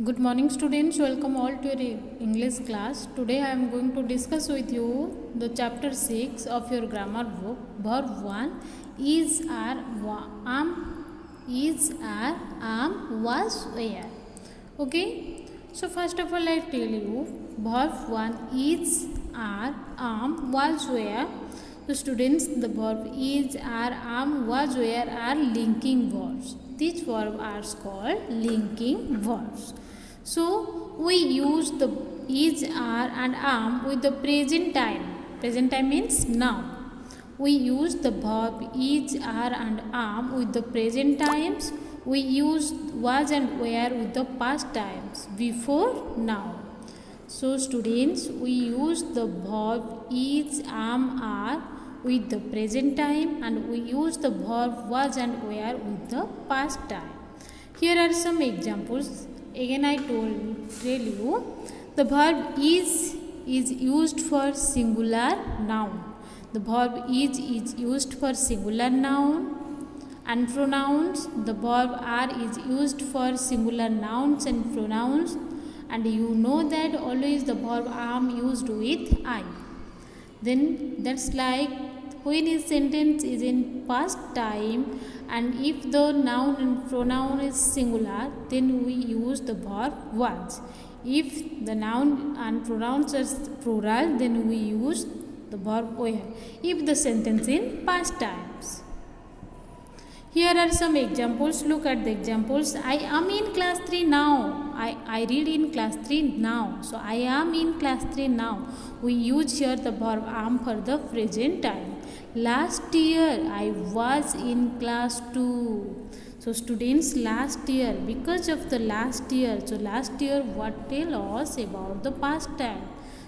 Good morning students, welcome all to your English class. Today I am going to discuss with you the chapter 6 of your grammar book. Verb 1 is, are, am, was, where. Okay, so first of all I tell you verb 1 is, are, am, was, where. So students, the verb is, are, am, was, where are linking verbs. These verbs are called linking verbs. So we use the is, are and am with the present time. Present time means now. We use the verb is, are and am with the present times. We use was and were with the past times before now. So students, we use the verb is, am, are with the present time, and we use the verb was and were with the past time. Here are some examples. Again I tell you the verb is used for singular noun. The verb is used for singular noun and pronouns. The verb are is used for singular nouns and pronouns, and you know that always the verb am used with I. Then that's like when a sentence is in past time, and if the noun and pronoun is singular, then we use the verb was. If the noun and pronouns are plural, then we use the verb were. If the sentence in past times. Here are some examples. Look at the examples. I am in class 3 now. I read in class 3 now. So I am in class 3 now. We use here the verb am for the present time. Last year I was in class 2. So students, last year, because of the last year. So last year what tell us about the past time.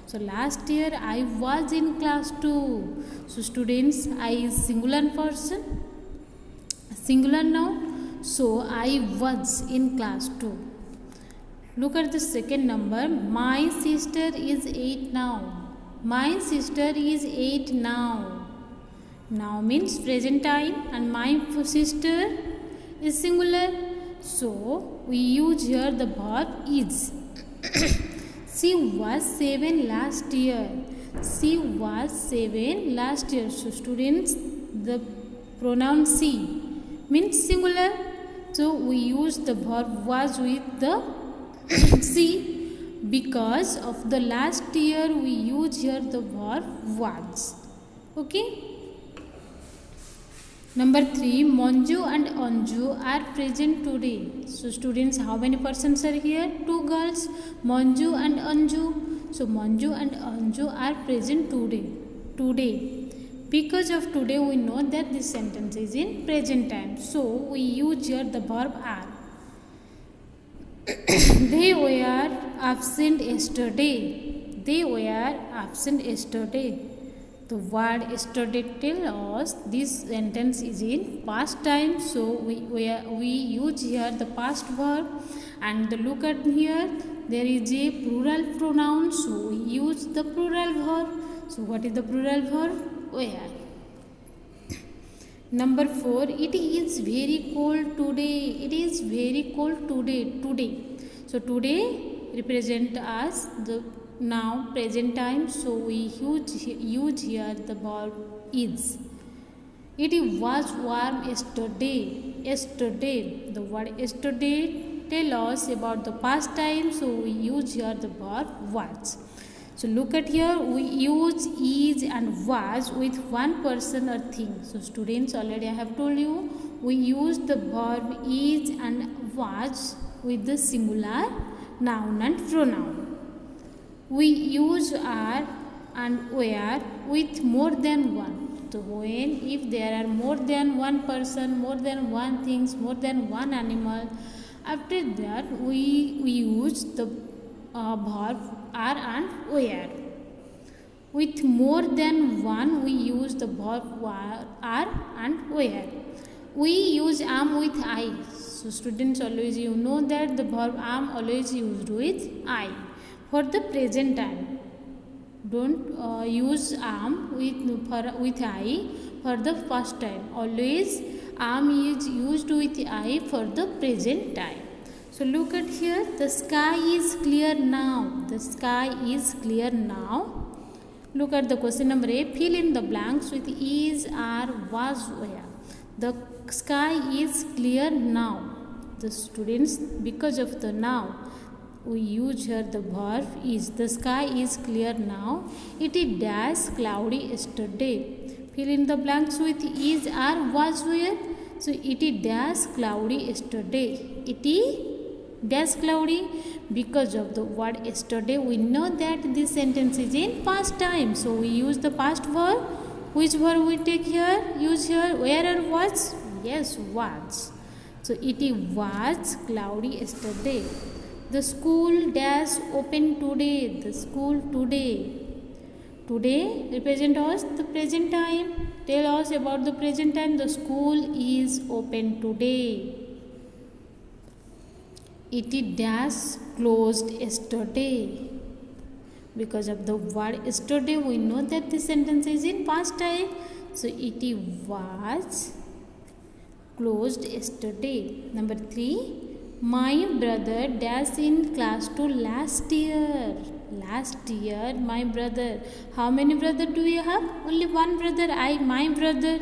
So last year I was in class 2. So students, I is singular person. Singular noun. So I was in class 2. Look at the second number. My sister is 8 now. My sister is 8 now. Now means present time, and my sister is singular. So we use here the verb is. She was 7 last year. She was 7 last year. So students, the pronoun she means singular. So we use the verb was with the she. Because of the last year, we use here the verb was. Okay. Number 3, Manju and Anju are present today. So students, how many persons are here? 2 girls, Manju and Anju. So Manju and Anju are present today. Today. Because of today, we know that this sentence is in present time. So we use here the verb are. They were absent yesterday. They were absent yesterday. The word yesterday tells us this sentence is in past time. So we use here the past verb. And look at here, there is a plural pronoun. So we use the plural verb. So what is the plural verb? Where. Number 4, it is very cold today. It is very cold today. Today. So today represent as the now present time. So we use here the verb is. It was warm yesterday. Yesterday. The word yesterday tell us about the past time. So we use here the verb was. So look at here, we use is and was with one person or thing. So students, already I have told you, we use the verb is and was with the singular noun and pronoun. We use are and were with more than one. So when, if there are more than one person, more than one things, more than one animal, after that we use the verb are and were. With more than one, we use the verb are and were. We use am with I. So students, always you know that the verb am always used with I for the present time. Don't use am with I for the past time. Always am is used with I for the present time. So look at here, the sky is clear now. The sky is clear now. Look at the question number A. Fill in the blanks with is, are, was, where. The sky is clear now. The students, because of the now, we use here the verb is. The sky is clear now. It is dash cloudy yesterday. Fill in the blanks with is, are, was, where. So it is dash cloudy yesterday. It is dash cloudy because of the word yesterday. We know that this sentence is in past time, so we use the past verb. Which verb we take here? Use here where or was? Yes, was. So it was cloudy yesterday. The school dash open today. The school today. Today represent us the present time. Tell us about the present time. The school is open today. It is dash closed yesterday. Because of the word yesterday, we know that this sentence is in past time. So it was closed yesterday. Number 3. My brother dash in class 2 last year. Last year, my brother. How many brother do you have? Only one brother. My brother.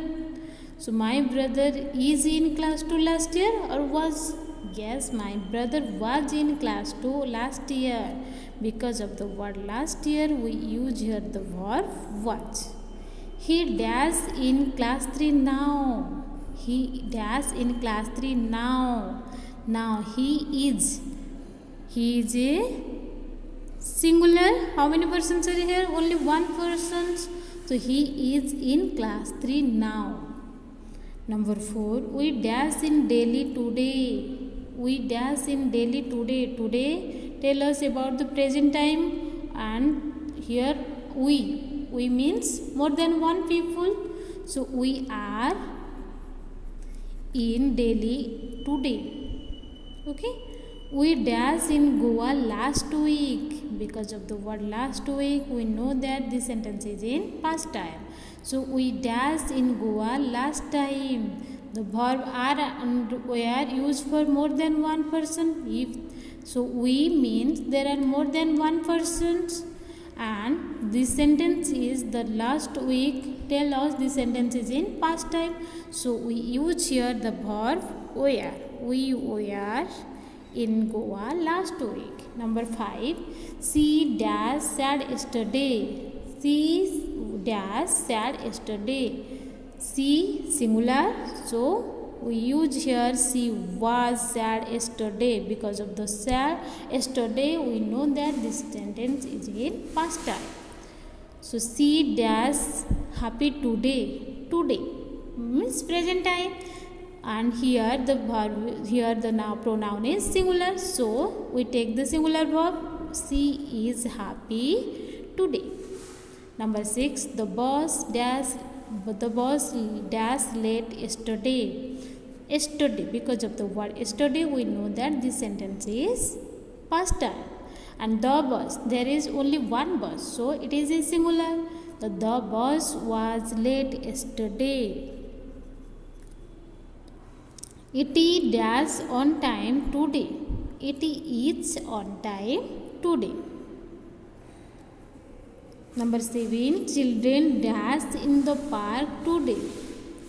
So my brother is in class 2 last year or was? Yes, my brother was in class 2 last year. Because of the word last year, we use here the verb was. He dash in class 3 now. He dash in class 3 now. Now he is. He is a singular. How many persons are here? Only one person. So he is in class 3 now. Number 4. We dash in Delhi today. We dash in Delhi today. Today tell us about the present time, and here we means more than one people. So we are in Delhi today. Okay. We dash in Goa last week. Because of the word last week, we know that this sentence is in past time. So we dash in Goa last time. The verb are and were used for more than one person. So we means there are more than one persons, and this sentence is the last week. Tell us this sentence is in past time. So we use here the verb were. We were in Goa last week. Number 5. She dash sad yesterday. She dash sad yesterday. She singular. So we use here she was sad yesterday. Because of the sad yesterday, we know that this sentence is in past time. So she dash happy today. Today means present time, and here the verb, here the now pronoun is singular. So we take the singular verb. She is happy today. Number 6. The bus dash late yesterday. Yesterday, because of the word yesterday, we know that this sentence is past time. And the bus, there is only one bus, so it is a singular. The bus was late yesterday. It is dash on time today. It is on time today. Number 7. Children dash in the park today.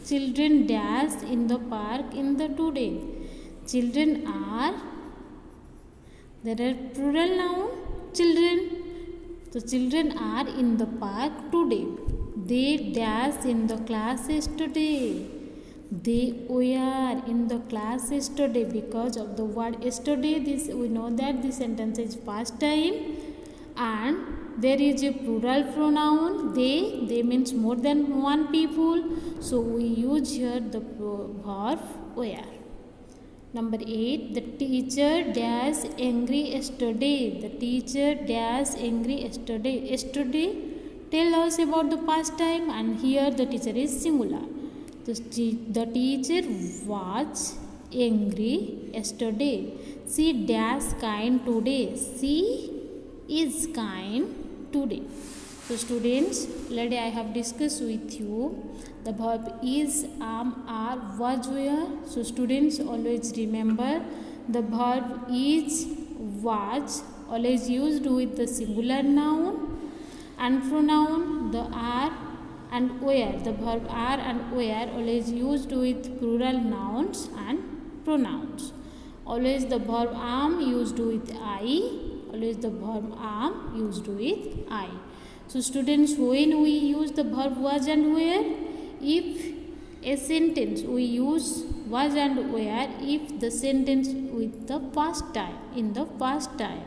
Children dash in the park in the today. Children are, there are plural noun, children. So children are in the park today. They dash in the class yesterday. They were in the class yesterday. Because of the word yesterday, this we know that this sentence is past time, and there is a plural pronoun. They means more than one people. So we use here the verb were. Number 8. The teacher dash angry yesterday. The teacher dash angry yesterday. Yesterday tell us about the past time, and here the teacher is singular. The teacher was angry yesterday. She dash kind today. She is kind today. So students, already I have discussed with you the verb is, are, was, were. So students, always remember the verb is, was always used with the singular noun, and pronoun the are and where. The verb are and where always used with plural nouns and pronouns. Always the verb am used with I. Always the verb am used with I. So students, when we use the verb was and where, if a sentence we use was and where if the sentence with the past time, in the past time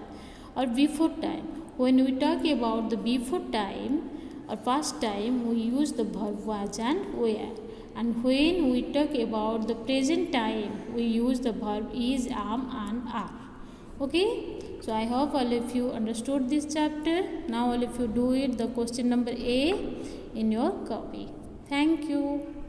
or before time. When we talk about the before time or past time, we use the verb was and where. And when we talk about the present time, we use the verb is, am and are. Okay, so I hope all of you understood this chapter. Now all of you do it, the question number A in your copy. Thank you.